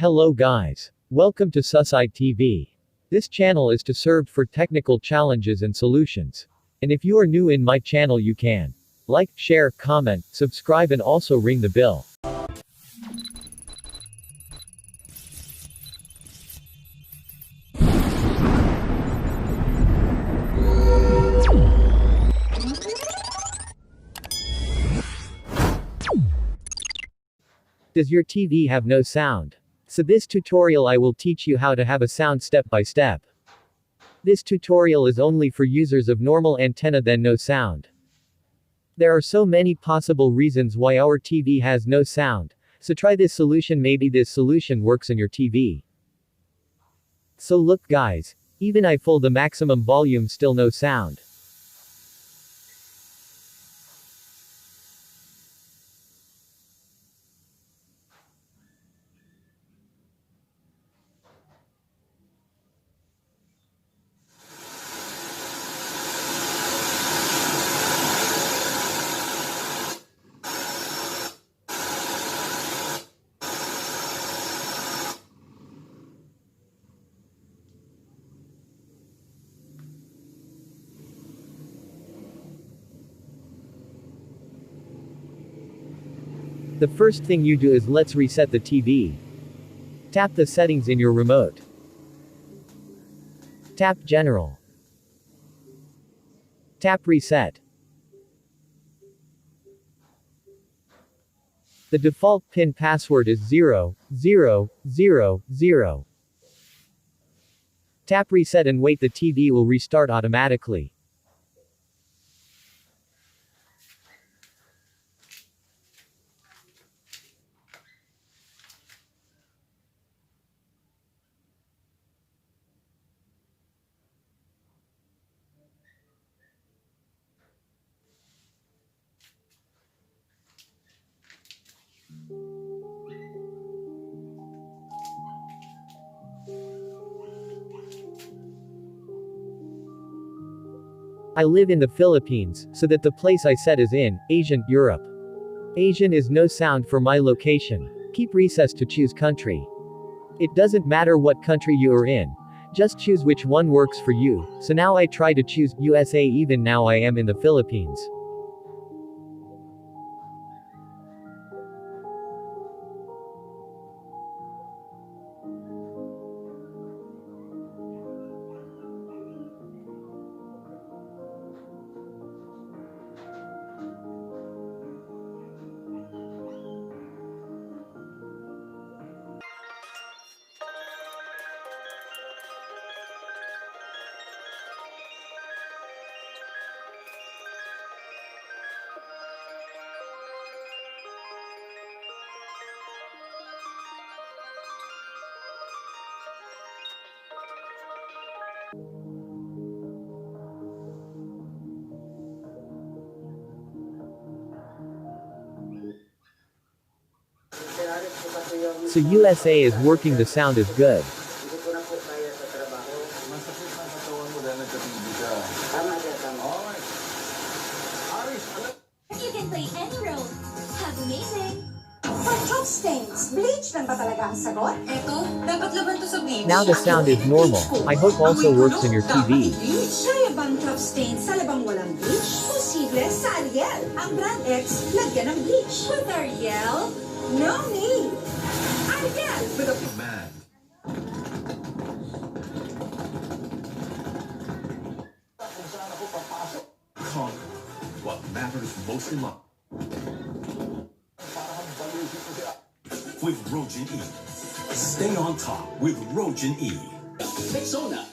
Hello guys. Welcome to Susai TV. This channel is to served for technical challenges and solutions. And if you are new in my channel you can like, share, comment, subscribe and also ring the bell. Does your TV have no sound? So this tutorial I will teach you how to have a sound step by step. This tutorial is only for users of normal antenna then no sound. There are so many possible reasons why our TV has no sound, so try this solution, maybe this solution works on your TV. So look guys, even I full the maximum volume still no sound. The first thing you do is let's reset the TV. Tap the settings in your remote. Tap General. Tap Reset. The default PIN password is 0000. Tap Reset and wait, the TV will restart automatically. I live in the Philippines, so that the place I set is in Asian, Europe. Asian is no sound for my location. Keep recess to choose country. It doesn't matter what country you are in. Just choose which one works for you. So now I try to choose USA, even now I am in the Philippines. So USA is working, the sound is good. You can play any role. Have amazing. For chalk stains, bleach lang ba talaga ang sagot? Eto, dapat laban to sa bleach. Now the sound is normal. I hope also works on your TV. Kaya bang chalk stains sa labang walang bleach? Posible sa Ariel. Ang brand X, lagyan ng bleach. With Ariel, no need. Ariel, with a Man. Conquer what matters most in life. With Rogen E. Stay on top with Rogen E. Rexona,